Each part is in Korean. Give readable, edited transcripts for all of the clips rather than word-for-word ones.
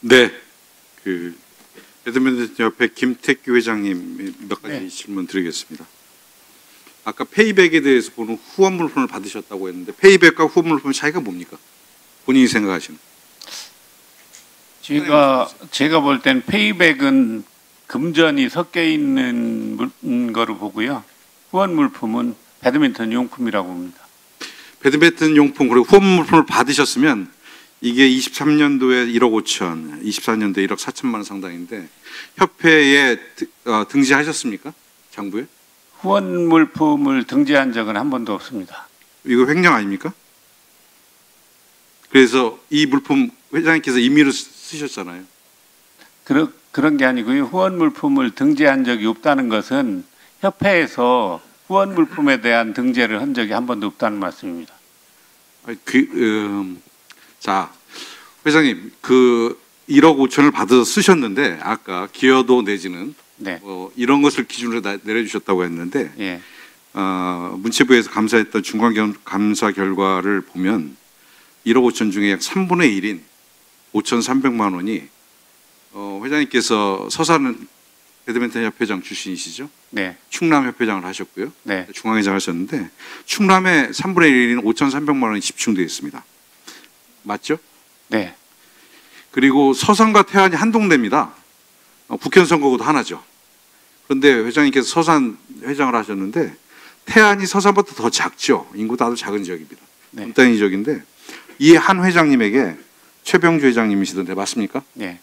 네, 배드민턴 협회 김택규 회장님 몇 가지 질문 드리겠습니다. 아까 페이백에 대해서 보는 후원 물품을 받으셨다고 했는데 페이백과 후원 물품의 차이가 뭡니까? 본인이 생각하시는. 제가 볼 땐 페이백은 금전이 섞여 있는 거로 보고요. 후원 물품은 배드민턴 용품이라고 봅니다. 배드민턴 용품 그리고 후원 물품을 받으셨으면 이게 23년도에 1억 5천, 24년도에 1억 4천만 원 상당인데 협회에 등재하셨습니까? 장부에? 후원 물품을 등재한 적은 한 번도 없습니다. 이거 횡령 아닙니까? 그래서 이 물품 회장님께서 임의로 쓰셨잖아요. 그런 게 아니고요. 후원 물품을 등재한 적이 없다는 것은 협회에서 후원 물품에 대한 등재를 한 적이 한 번도 없다는 말씀입니다. 자, 회장님, 1억 5천을 받아서 쓰셨는데 아까 기여도 내지는 이런 것을 기준으로 내려주셨다고 했는데 예. 문체부에서 감사했던 중간 감사 결과를 보면 1억 5천 중에 약 3분의 1인 5,300만 원이 회장님께서 서산 배드민턴 협회장 출신이시죠? 네. 충남 협회장을 하셨고요. 네. 중앙회장 하셨는데 충남의 3분의 1인 5,300만 원이 집중되어 있습니다. 맞죠? 네. 그리고 서산과 태안이 한 동네입니다. 국회의원 선거구도 하나죠. 그런데 회장님께서 서산 회장을 하셨는데 태안이 서산보다 더 작죠. 인구도 아주 작은 지역입니다. 분단위 지역인데 이 한 회장님에게 최병주 회장님이시던데 맞습니까? 네.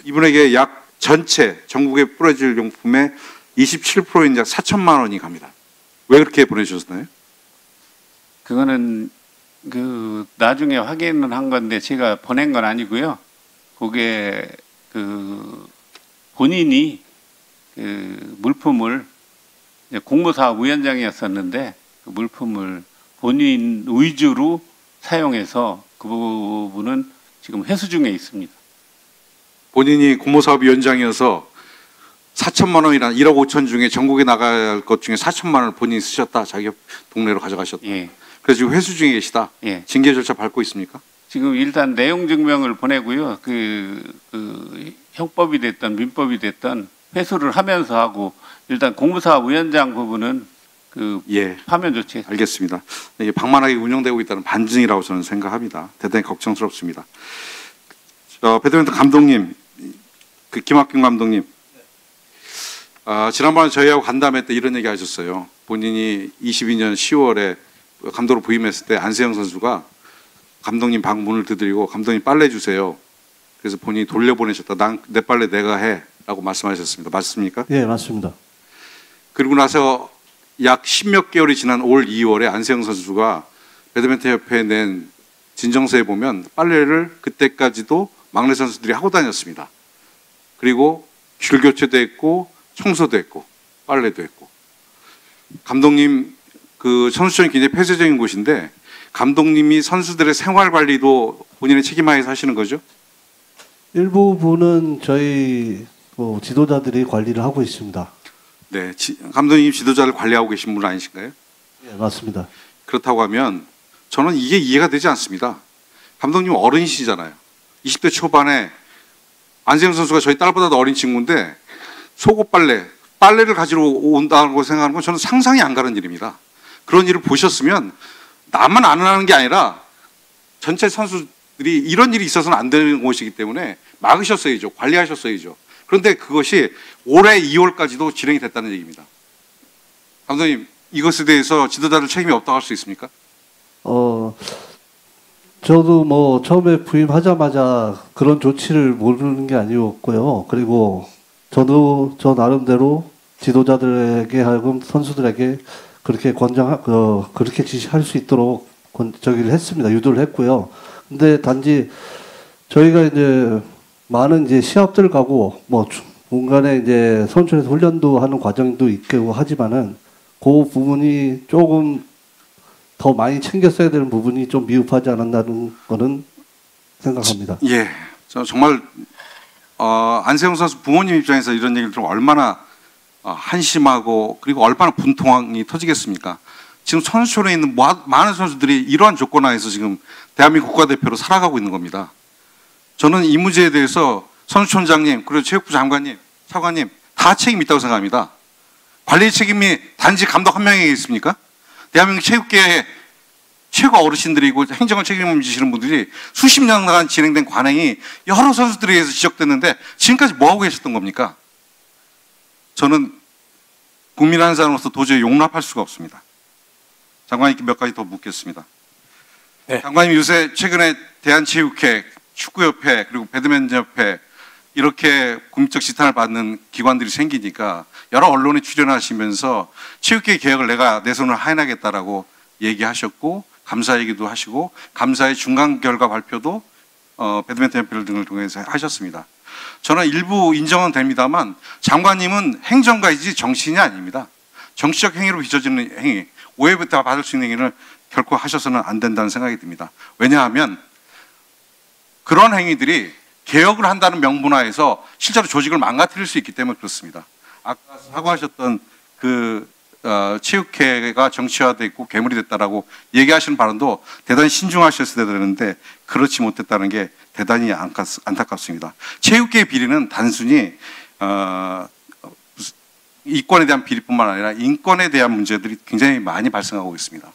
이분에게 약 전체 전국에 뿌려질 용품의 27%인 약 4천만 원이 갑니다. 왜 그렇게 보내주셨나요? 그거는 나중에 확인을 한 건데 제가 보낸 건 아니고요. 그게 본인이 물품을 공모사업 위원장이었었는데 그 물품을 본인 위주로 사용해서 그 부분은 지금 회수 중에 있습니다. 본인이 공모사업위원장이어서 4천만 원이란 1억 5천 중에 전국에 나갈 것 중에 4천만 원을 본인이 쓰셨다. 자기 동네로 가져가셨다. 예. 그래서 지금 회수 중에 계시다. 예. 징계 절차 밟고 있습니까? 지금 일단 내용 증명을 보내고요. 형법이 됐든 민법이 됐든 회수를 하면서 하고 일단 공모사업위원장 부분은 파면 조치. 알겠습니다. 이게 방만하게 운영되고 있다는 반증이라고 저는 생각합니다. 대단히 걱정스럽습니다. 배드민턴 감독님, 김학균 감독님, 지난번에 저희하고 간담회 때 이런 얘기 하셨어요. 본인이 22년 10월에 감독으로 부임했을 때 안세영 선수가 감독님 방 문을 두드리고 감독님 빨래 주세요. 그래서 본인이 돌려보내셨다. 내 빨래 내가 해 라고 말씀하셨습니다. 맞습니까? 예, 맞습니다. 그리고 나서 약 10몇 개월이 지난 올 2월에 안세영 선수가 배드민턴 협회에 낸 진정서에 보면 빨래를 그때까지도 막내 선수들이 하고 다녔습니다. 그리고 줄 교체도 했고 청소도 했고 빨래도 했고. 감독님 선수촌이 굉장히 폐쇄적인 곳인데 감독님이 선수들의 생활 관리도 본인의 책임하에서 하시는 거죠? 일부분은 저희 지도자들이 관리를 하고 있습니다. 네, 감독님 지도자를 관리하고 계신 분 아니신가요? 네, 맞습니다. 그렇다고 하면 저는 이게 이해가 되지 않습니다. 감독님 어른이시잖아요. 20대 초반에 안세영 선수가 저희 딸보다도 어린 친구인데 속옷 빨래를 가지러 온다고 생각하는 건 저는 상상이 안 가는 일입니다. 그런 일을 보셨으면 나만 안 하는 게 아니라 전체 선수들이 이런 일이 있어서는 안 되는 곳이기 때문에 막으셨어야죠. 관리하셨어야죠. 그런데 그것이 올해 2월까지도 진행이 됐다는 얘기입니다. 감독님, 이것에 대해서 지도자들 책임이 없다고 할 수 있습니까? 저도 처음에 부임하자마자 그런 조치를 모르는 게 아니었고요. 그리고 저도 저 나름대로 지도자들에게 하여금 선수들에게 그렇게 그렇게 지시할 수 있도록 저기를 했습니다. 유도를 했고요. 근데 단지 저희가 이제 많은 시합들 가고 중간에 이제 선수촌에서 훈련도 하는 과정도 있고 하지만은 그 부분이 조금 더 많이 챙겼어야 되는 부분이 좀 미흡하지 않았나는 거는 생각합니다. 예, 저 정말 안세영 선수 부모님 입장에서 이런 얘기를 들으면 얼마나 한심하고 그리고 얼마나 분통이 터지겠습니까? 지금 선수촌에 있는 많은 선수들이 이러한 조건 하에서 지금 대한민국 국가대표로 살아가고 있는 겁니다. 저는 이 문제에 대해서 선수촌장님 그리고 체육부 장관님, 차관님 다 책임 있다고 생각합니다. 관리 책임이 단지 감독 한 명에게 있습니까? 대한민국 체육계의 최고 어르신들이고 행정을 책임지시는 분들이 수십 년간 진행된 관행이 여러 선수들에 의해서 지적됐는데 지금까지 뭐하고 계셨던 겁니까? 저는 국민 한 사람으로서 도저히 용납할 수가 없습니다. 장관님께 몇 가지 더 묻겠습니다. 네. 장관님 요새 최근에 대한체육회, 축구협회 그리고 배드민턴협회 이렇게 국민적 지탄을 받는 기관들이 생기니까 여러 언론에 출연하시면서 체육계 개혁을 내가 내 손을 하해나겠다라고 얘기하셨고 감사 얘기도 하시고 감사의 중간 결과 발표도 배드민턴협회 등을 통해서 하셨습니다. 저는 일부 인정은 됩니다만 장관님은 행정가이지 정치인이 아닙니다. 정치적 행위로 빚어지는 행위, 오해부터 받을 수 있는 행위를 결코 하셔서는 안 된다는 생각이 듭니다. 왜냐하면 그런 행위들이 개혁을 한다는 명분하에서 실제로 조직을 망가뜨릴 수 있기 때문에 그렇습니다. 아까 사과하셨던 체육회가 정치화됐고 괴물이 됐다라고 얘기하시는 발언도 대단히 신중하셨어야 되는데 그렇지 못했다는 게 대단히 안타깝습니다. 체육계의 비리는 단순히 이권에 대한 비리뿐만 아니라 인권에 대한 문제들이 굉장히 많이 발생하고 있습니다.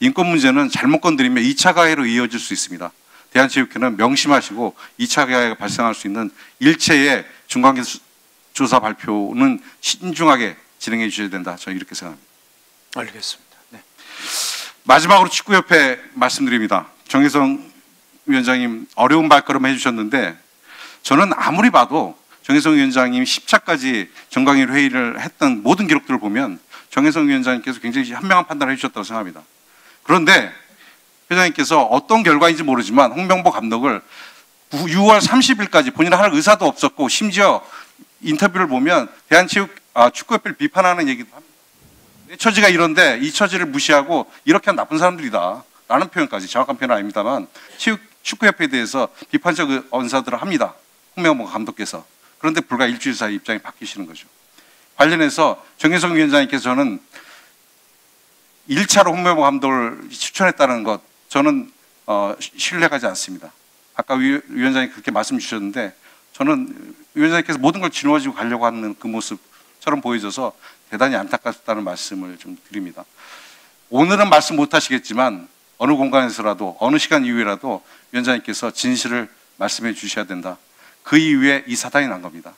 인권 문제는 잘못 건드리면 2차 가해로 이어질 수 있습니다. 대한체육회는 명심하시고 2차 가해가 발생할 수 있는 일체의 중간계 조사 발표는 신중하게 진행해 주셔야 된다. 저는 이렇게 생각합니다. 알겠습니다. 네. 마지막으로 축구협회 말씀드립니다. 정혜성 위원장님 어려운 발걸음 해주셨는데 저는 아무리 봐도 정혜성 위원장님이 10차까지 정강일 회의를 했던 모든 기록들을 보면 정혜성 위원장님께서 굉장히 현명한 판단을 해주셨다고 생각합니다. 그런데 회장님께서 어떤 결과인지 모르지만 홍명보 감독을 6월 30일까지 본인은 할 의사도 없었고 심지어 인터뷰를 보면 축구협회를 비판하는 얘기도 합니다. 내 처지가 이런데 이 처지를 무시하고 이렇게 한 나쁜 사람들이다 라는 표현까지, 정확한 표현은 아닙니다만 축구협회에 대해서 비판적 언사들을 합니다. 홍명보 감독께서. 그런데 불과 일주일 사이 입장이 바뀌시는 거죠. 관련해서 정혜성 위원장님께서는 1차로 홍명보 감독을 추천했다는 것 저는 신뢰하지 않습니다. 아까 위원장이 그렇게 말씀 주셨는데 저는 위원장님께서 모든 걸 짊어지고 가려고 하는 그 모습처럼 보여져서 대단히 안타깝다는 말씀을 좀 드립니다. 오늘은 말씀 못 하시겠지만 어느 공간에서라도 어느 시간 이후에라도 위원장님께서 진실을 말씀해 주셔야 된다. 그 이후에 이 사단이 난 겁니다.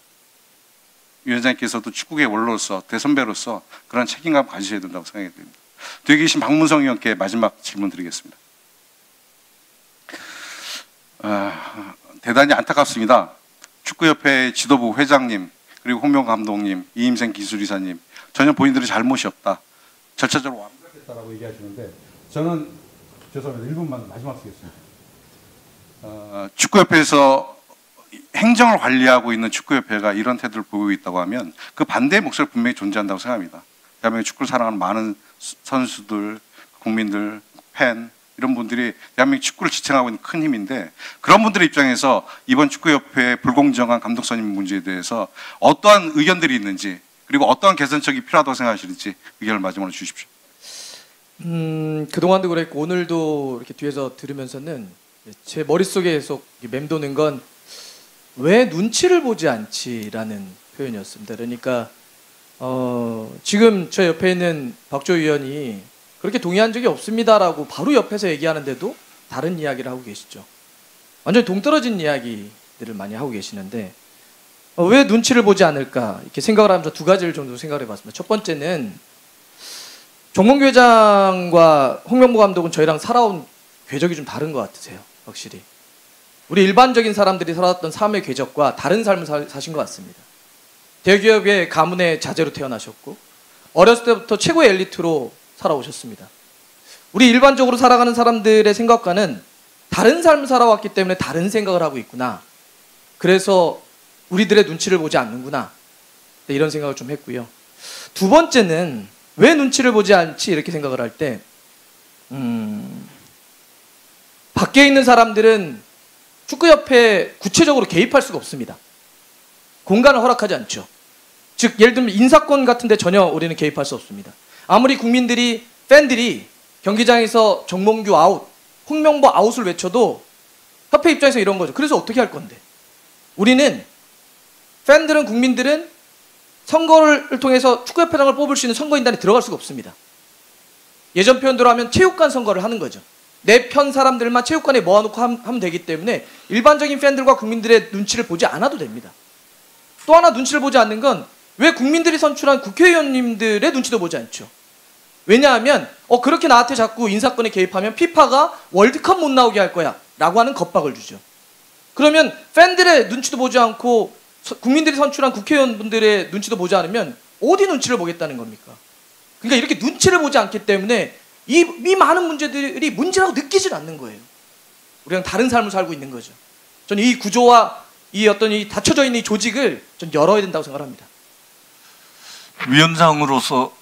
위원장님께서도 축구계 원로로서 대선배로서 그런 책임감 가지셔야 된다고 생각이 됩니다. 뒤에 계신 박문성 의원께 마지막 질문 드리겠습니다. 대단히 안타깝습니다. 축구협회 지도부 회장님 그리고 홍명 감독님, 이임생 기술이사님 전혀 본인들의 잘못이 없다. 절차적으로 완벽했다라고 얘기하시는데 저는 죄송합니다. 1분만 마지막 쓰겠습니다. 축구협회에서 행정을 관리하고 있는 축구협회가 이런 태도를 보이고 있다고 하면 그 반대의 목소리가 분명히 존재한다고 생각합니다. 대한민국 축구를 사랑하는 많은 선수들, 국민들, 팬 이런 분들이 대한민국 축구를 지탱하고 있는 큰 힘인데 그런 분들의 입장에서 이번 축구협회의 불공정한 감독 선임 문제에 대해서 어떠한 의견들이 있는지 그리고 어떠한 개선책이 필요하다고 생각하시는지 의견을 마지막으로 주십시오. 그동안도 그랬고 오늘도 이렇게 뒤에서 들으면서는 제 머릿속에 계속 맴도는 건 왜 눈치를 보지 않지라는 표현이었습니다. 그러니까 지금 저 옆에 있는 박조 의원이 그렇게 동의한 적이 없습니다라고 바로 옆에서 얘기하는데도 다른 이야기를 하고 계시죠. 완전히 동떨어진 이야기들을 많이 하고 계시는데 왜 눈치를 보지 않을까 이렇게 생각을 하면서 두 가지를 정도 생각을 해봤습니다. 첫 번째는 정몽규 회장과 홍명보 감독은 저희랑 살아온 궤적이 좀 다른 것 같으세요. 확실히 우리 일반적인 사람들이 살았던 삶의 궤적과 다른 삶을 사신 것 같습니다. 대기업의 가문의 자제로 태어나셨고 어렸을 때부터 최고의 엘리트로 살아오셨습니다. 우리 일반적으로 살아가는 사람들의 생각과는 다른 삶을 살아왔기 때문에 다른 생각을 하고 있구나. 그래서 우리들의 눈치를 보지 않는구나. 이런 생각을 좀 했고요. 두 번째는 왜 눈치를 보지 않지 이렇게 생각을 할 때 밖에 있는 사람들은 축구협회에 구체적으로 개입할 수가 없습니다. 공간을 허락하지 않죠. 즉 예를 들면 인사권 같은 데 전혀 우리는 개입할 수 없습니다. 아무리 팬들이 경기장에서 정몽규 아웃, 홍명보 아웃을 외쳐도 협회 입장에서 이런 거죠. 그래서 어떻게 할 건데? 우리는 팬들은 국민들은 선거를 통해서 축구협회장을 뽑을 수 있는 선거인단에 들어갈 수가 없습니다. 예전 표현대로 하면 체육관 선거를 하는 거죠. 내 편 사람들만 체육관에 모아놓고 하면 되기 때문에 일반적인 팬들과 국민들의 눈치를 보지 않아도 됩니다. 또 하나 눈치를 보지 않는 건 왜 국민들이 선출한 국회의원님들의 눈치도 보지 않죠. 왜냐하면 그렇게 나한테 자꾸 인사권에 개입하면 피파가 월드컵 못 나오게 할 거야 라고 하는 겁박을 주죠. 그러면 팬들의 눈치도 보지 않고 국민들이 선출한 국회의원분들의 눈치도 보지 않으면 어디 눈치를 보겠다는 겁니까? 그러니까 이렇게 눈치를 보지 않기 때문에 이 많은 문제들이 문제라고 느끼질 않는 거예요. 우리랑 다른 삶을 살고 있는 거죠. 저는 이 구조와 이 어떤 이 닫혀져 있는 이 조직을 좀 열어야 된다고 생각합니다. 위원장으로서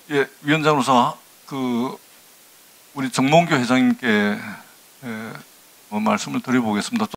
우리 정몽규 회장님께 말씀을 드려보겠습니다.